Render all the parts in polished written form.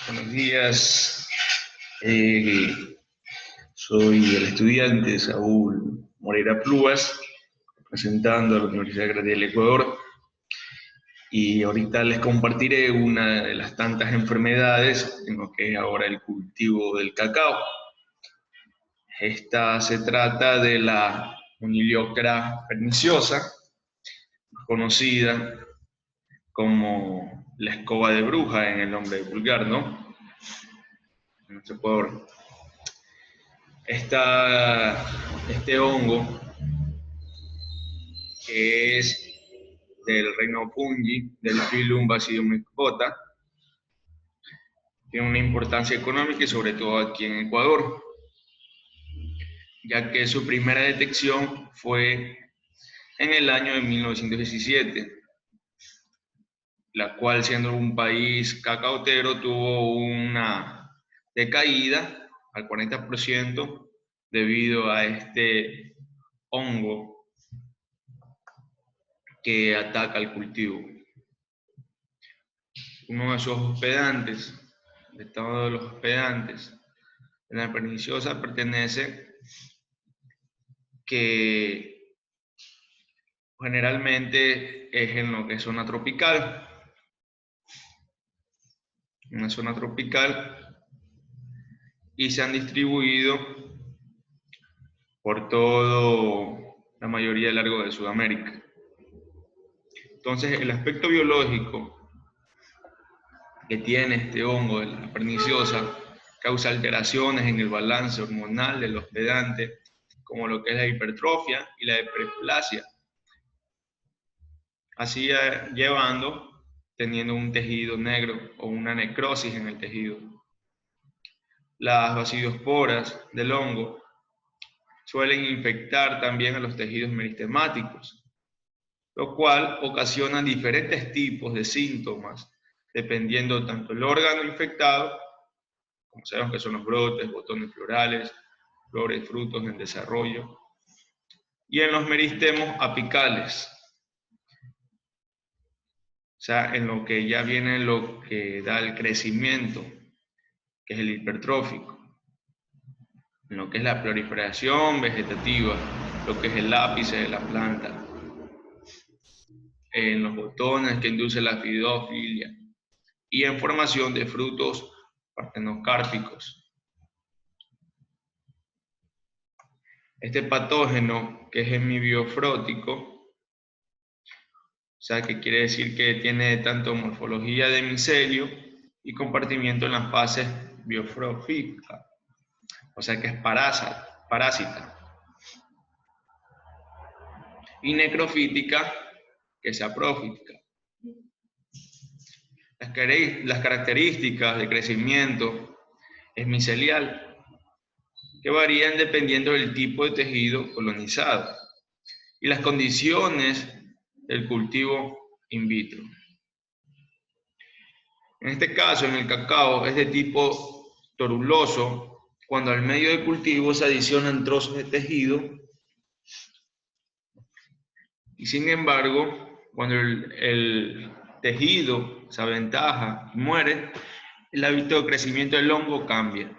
Buenos días. Eh, Soy el estudiante Saúl Moreira Pluas, representando a la Universidad Agraria del Ecuador, y ahorita les compartiré una de las tantas enfermedades en lo que es ahora el cultivo del cacao. Esta se trata de la Moniliocra perniciosa, conocida como la escoba de bruja en el nombre vulgar, ¿no? En nuestro Ecuador. Este hongo, que es del reino fungi, del Phylum Basidiomycota, tiene una importancia económica y sobre todo aquí en Ecuador, ya que su primera detección fue en el año de 1917, la cual, siendo un país cacautero, tuvo una decaída al 40% debido a este hongo que ataca el cultivo. Uno de sus hospedantes, el estado de los hospedantes de la perniciosa, pertenece que generalmente es en lo que es zona tropical. Una zona tropical, y se han distribuido por todo la mayoría del largo de Sudamérica. Entonces, el aspecto biológico que tiene este hongo de la perniciosa causa alteraciones en el balance hormonal del hospedante, como lo que es la hipertrofia y la hiperplasia, así teniendo un tejido negro o una necrosis en el tejido. Las basidiosporas del hongo suelen infectar también a los tejidos meristemáticos, lo cual ocasiona diferentes tipos de síntomas, dependiendo tanto del órgano infectado, como sabemos que son los brotes, botones florales, flores, frutos en desarrollo, y en los meristemos apicales, o sea, en lo que ya viene lo que da el crecimiento, que es el hipertrófico, en lo que es la proliferación vegetativa, lo que es el ápice de la planta, en los botones que induce la fidofilia, y en formación de frutos partenocárpicos. Este patógeno, que es hemibiofrótico, o sea, que quiere decir que tiene tanto morfología de micelio y compartimiento en las fases biofróficas, o sea que es parásita, y necrofítica, que es saprófitica. Las características de crecimiento es micelial, que varían dependiendo del tipo de tejido colonizado y las condiciones del cultivo in vitro. En este caso, en el cacao, es de tipo toruloso, cuando al medio de cultivo se adicionan trozos de tejido, y sin embargo, cuando el tejido se aventaja y muere, el hábito de crecimiento del hongo cambia.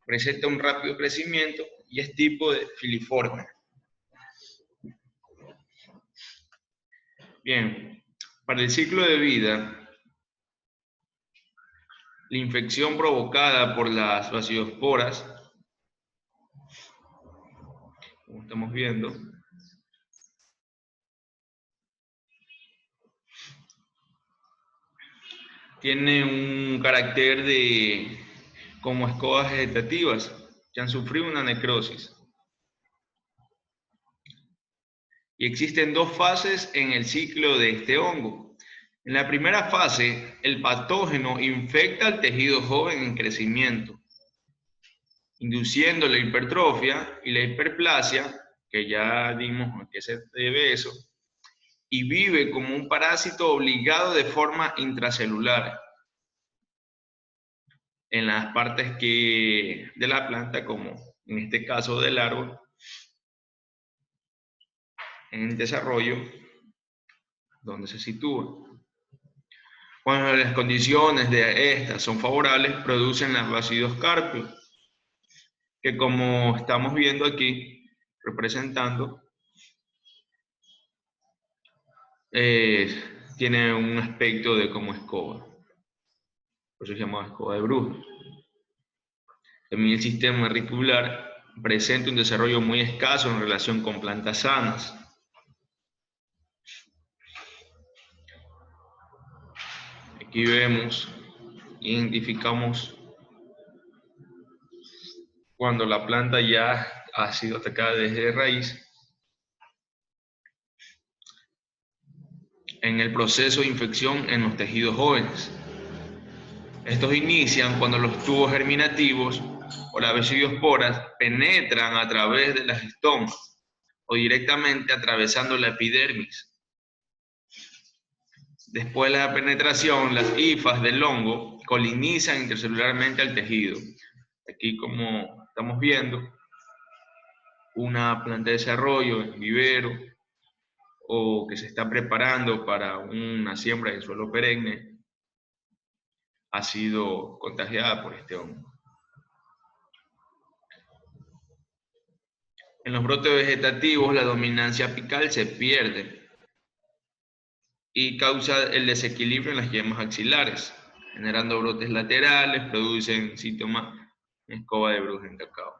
Presenta un rápido crecimiento y es tipo de filiforme. Bien, para el ciclo de vida, la infección provocada por las basidosporas, como estamos viendo, tiene un carácter de como escobas vegetativas que han sufrido una necrosis. Y existen dos fases en el ciclo de este hongo. En la primera fase, el patógeno infecta al tejido joven en crecimiento, induciendo la hipertrofia y la hiperplasia, que ya dimos a qué se debe eso, y vive como un parásito obligado de forma intracelular en las partes de la planta, como en este caso del árbol, en el desarrollo donde se sitúa. Cuando las condiciones de estas son favorables, producen los basidios cárpicos, que como estamos viendo aquí, representando, tiene un aspecto de como escoba. Por eso se llama escoba de brujo. También el sistema reticular presenta un desarrollo muy escaso en relación con plantas sanas. Aquí vemos, identificamos cuando la planta ya ha sido atacada desde raíz. En el proceso de infección en los tejidos jóvenes. Estos inician cuando los tubos germinativos o las basidiosporas penetran a través de las estomas o directamente atravesando la epidermis. Después de la penetración, las hifas del hongo colinizan intercelularmente al tejido. Aquí, como estamos viendo, una planta de desarrollo en vivero o que se está preparando para una siembra en suelo perenne ha sido contagiada por este hongo. En los brotes vegetativos, la dominancia apical se pierde y causa el desequilibrio en las yemas axilares, generando brotes laterales, producen síntomas de escoba de bruja en cacao.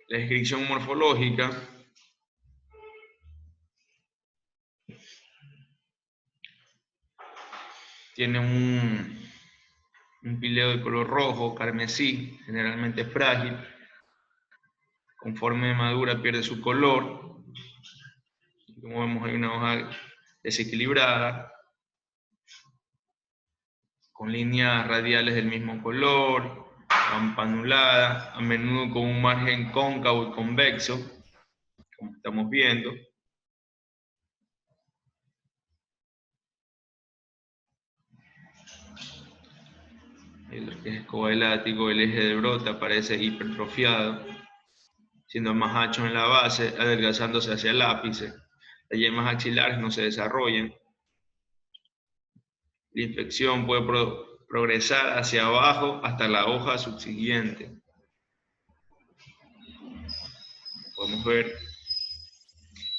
La descripción morfológica tiene un pileo de color rojo, carmesí, generalmente frágil. Conforme madura pierde su color. Como vemos, hay una hoja desequilibrada, con líneas radiales del mismo color, campanulada, a menudo con un margen cóncavo y convexo, como estamos viendo. El que es escoba de látigo, el eje de brote aparece hipertrofiado, siendo más ancho en la base, adelgazándose hacia el ápice. Las yemas axilares no se desarrollan. La infección puede progresar hacia abajo hasta la hoja subsiguiente. Podemos ver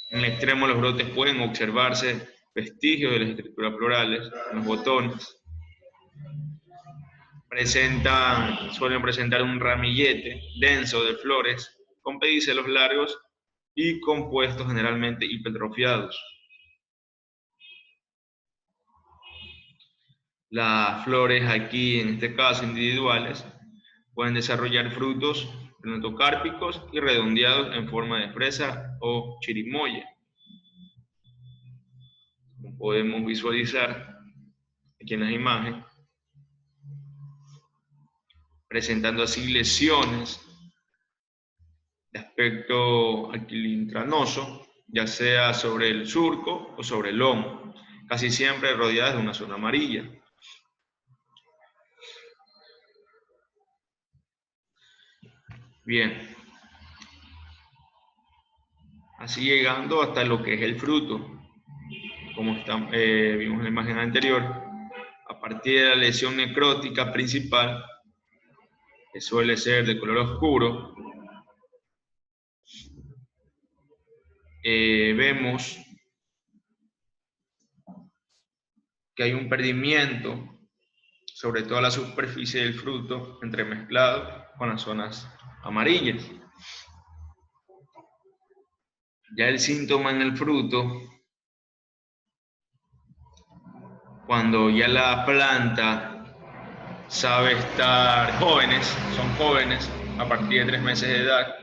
en el extremo los brotes pueden observarse vestigios de las estructuras florales en los botones. Suelen presentar un ramillete denso de flores con pedicelos largos y compuestos generalmente hipertrofiados. Las flores aquí, en este caso individuales, pueden desarrollar frutos plenotocárpicos y redondeados en forma de fresa o chirimoya. Como podemos visualizar aquí en las imágenes, presentando así lesiones de aspecto aquilintranoso, ya sea sobre el surco o sobre el lomo, casi siempre rodeadas de una zona amarilla. Bien, así llegando hasta lo que es el fruto, como vimos en la imagen anterior, a partir de la lesión necrótica principal, que suele ser de color oscuro, vemos que hay un perdimiento sobre toda la superficie del fruto entremezclado con las zonas amarillas. Ya el síntoma en el fruto, cuando ya la planta sabe estar son jóvenes a partir de 3 meses de edad,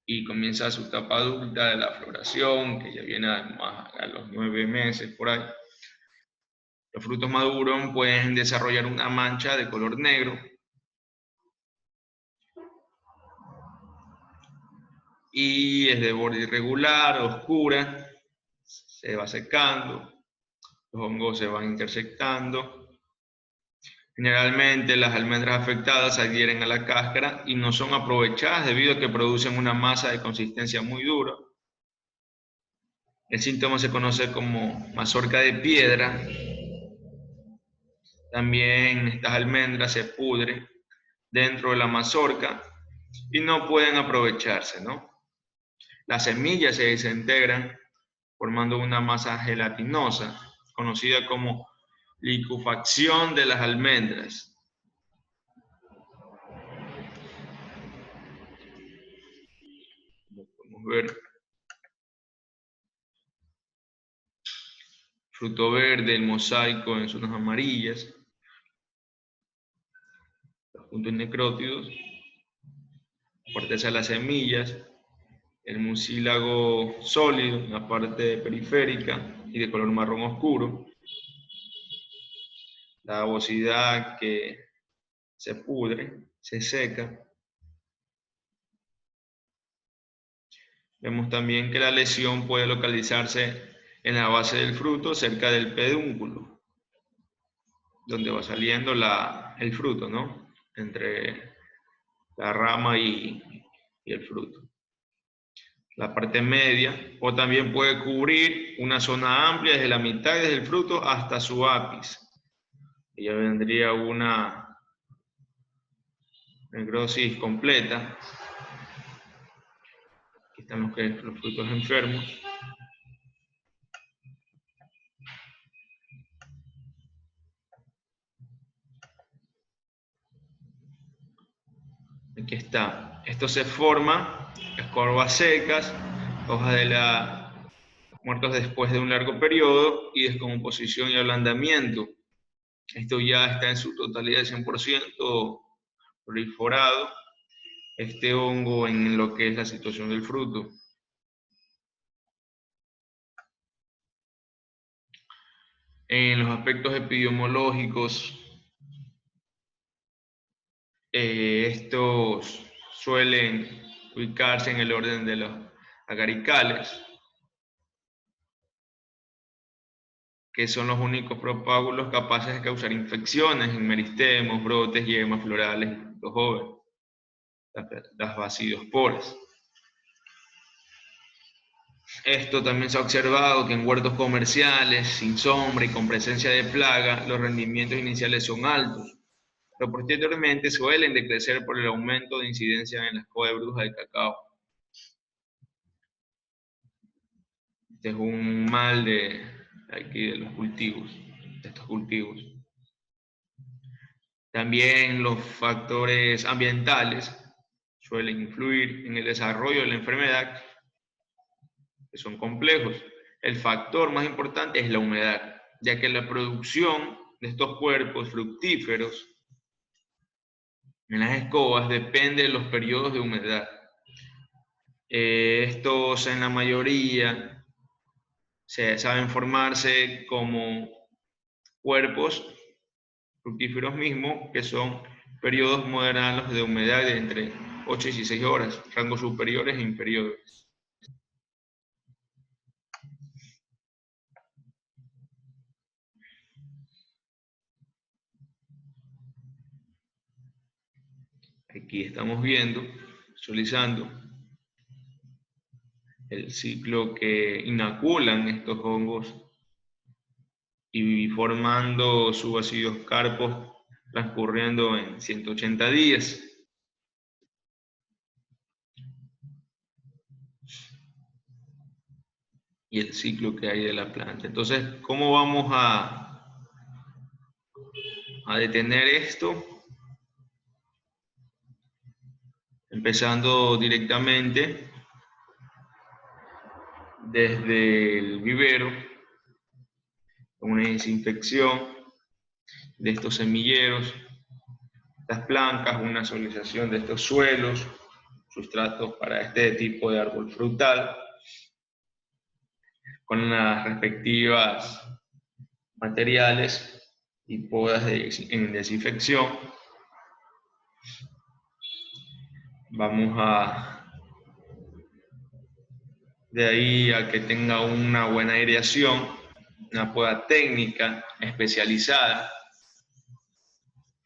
y comienza su etapa adulta de la floración, que ya viene a los 9 meses por ahí. Los frutos maduros pueden desarrollar una mancha de color negro y es de borde irregular, oscura, se va secando, los hongos se van intersectando Generalmente las almendras afectadas adhieren a la cáscara y no son aprovechadas debido a que producen una masa de consistencia muy dura. El síntoma se conoce como mazorca de piedra. También estas almendras se pudren dentro de la mazorca y no pueden aprovecharse, ¿no? Las semillas se desintegran formando una masa gelatinosa, conocida como licuefacción de las almendras. Como podemos ver, fruto verde, el mosaico en zonas amarillas, los puntos necrótidos, corteza de las semillas, el mucílago sólido en la parte periférica y de color marrón oscuro, la babosidad que se pudre, se seca. Vemos también que la lesión puede localizarse en la base del fruto, cerca del pedúnculo, donde va saliendo el fruto, ¿no? Entre la rama y el fruto. La parte media, o también puede cubrir una zona amplia desde la mitad del fruto hasta su ápice. Y ya vendría una necrosis completa. Aquí están los frutos enfermos. Aquí está. Esto se forma, escorbas secas, hojas de la muertos después de un largo periodo y descomposición y ablandamiento. Esto ya está en su totalidad 100% proliferado, este hongo en lo que es la situación del fruto. En los aspectos epidemiológicos, estos suelen ubicarse en el orden de los agaricales, que son los únicos propágulos capaces de causar infecciones en meristemos, brotes, yemas florales y frutos jóvenes, las basidiosporas. Esto también se ha observado que en huertos comerciales, sin sombra y con presencia de plaga, los rendimientos iniciales son altos, pero posteriormente suelen decrecer por el aumento de incidencia en las escoba de bruja del cacao. Este es un mal de los cultivos, de estos cultivos. También los factores ambientales suelen influir en el desarrollo de la enfermedad, que son complejos. El factor más importante es la humedad, ya que la producción de estos cuerpos fructíferos en las escobas depende de los periodos de humedad. Estos en la mayoría saben formarse como cuerpos fructíferos mismos, que son periodos moderados de humedad de entre 8 y 16 horas, rangos superiores e inferiores. Aquí estamos viendo, visualizando el ciclo que inoculan estos hongos y formando subácidos carpos transcurriendo en 180 días. Y el ciclo que hay de la planta. Entonces, ¿cómo vamos a detener esto? Empezando directamente desde el vivero, una desinfección de estos semilleros, estas plancas, una solarización de estos suelos, sustratos para este tipo de árbol frutal, con las respectivas materiales y podas en desinfección. Vamos de ahí a que tenga una buena aireación, una poda técnica especializada,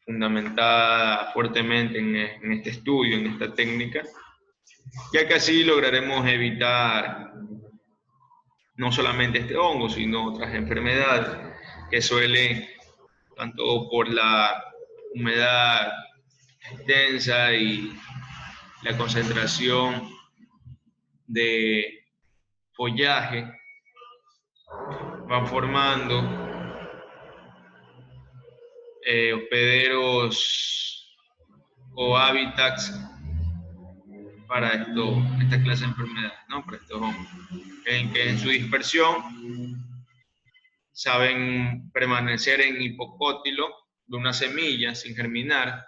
fundamentada fuertemente en este estudio, en esta técnica, ya que así lograremos evitar no solamente este hongo, sino otras enfermedades que suelen, tanto por la humedad extensa y la concentración de follaje, van formando hospederos o hábitats para esta clase de enfermedades, ¿no? Para estos hongos, en que en su dispersión saben permanecer en hipocótilo de una semilla sin germinar,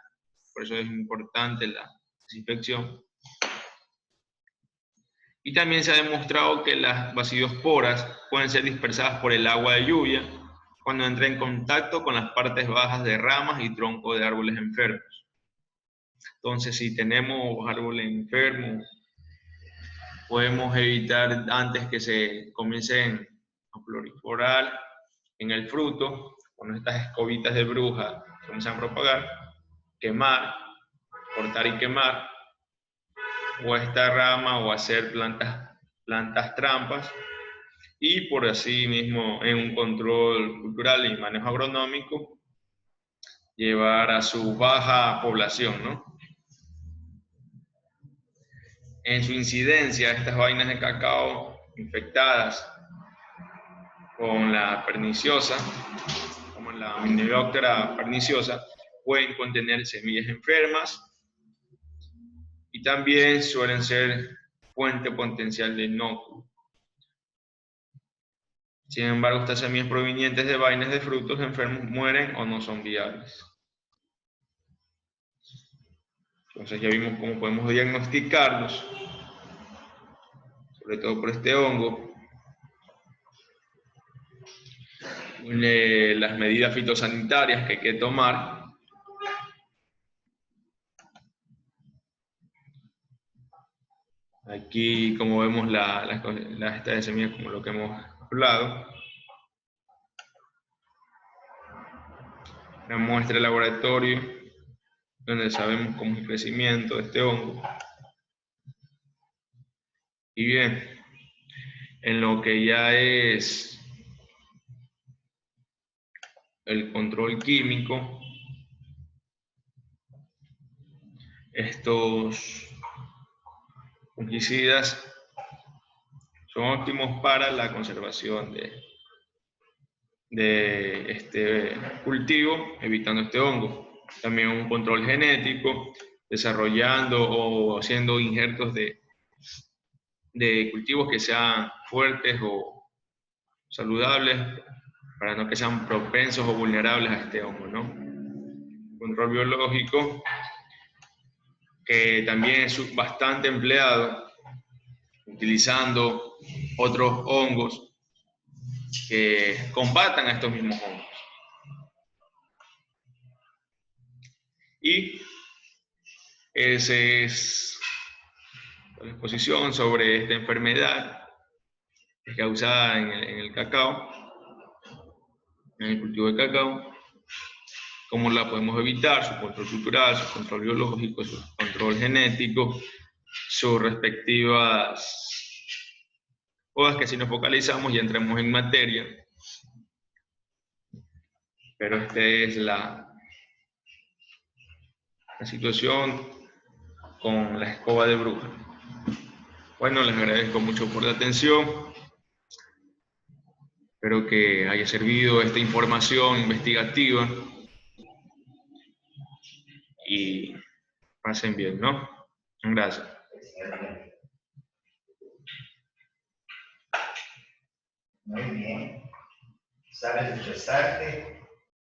por eso es importante la desinfección. Y también se ha demostrado que las basidosporas pueden ser dispersadas por el agua de lluvia cuando entra en contacto con las partes bajas de ramas y troncos de árboles enfermos. Entonces, si tenemos árboles enfermos, podemos evitar antes que se comiencen a proliferar en el fruto, cuando estas escobitas de bruja comienzan a propagar, quemar, cortar y quemar, o esta rama, o hacer plantas trampas, y por así mismo en un control cultural y manejo agronómico, llevar a su baja población, ¿no? En su incidencia, estas vainas de cacao infectadas con la perniciosa, como la Hymenoptera perniciosa, pueden contener semillas enfermas y también suelen ser fuente potencial de inocuo. Sin embargo, estas semillas provenientes de vainas de frutos enfermos mueren o no son viables. Entonces ya vimos cómo podemos diagnosticarlos, sobre todo por este hongo. Las medidas fitosanitarias que hay que tomar. Aquí, como vemos, estas de semillas, como lo que hemos hablado. Una muestra de laboratorio, donde sabemos cómo es el crecimiento de este hongo. Y bien, en lo que ya es el control químico, estos fungicidas son óptimos para la conservación de este cultivo, evitando este hongo. También un control genético, desarrollando o haciendo injertos de cultivos que sean fuertes o saludables, para no que sean propensos o vulnerables a este hongo, ¿no? Control biológico, que también es bastante empleado, utilizando otros hongos que combatan a estos mismos hongos. Y esa es la exposición sobre esta enfermedad causada en el cacao, en el cultivo de cacao, cómo la podemos evitar, su control cultural, su control biológico, su control genético, sus respectivas cosas que si nos focalizamos ya entramos en materia. Pero esta es la situación con la escoba de bruja. Bueno, les agradezco mucho por la atención. Espero que haya servido esta información investigativa y pasen bien, ¿no? Gracias. Muy bien. Sabes expresarte.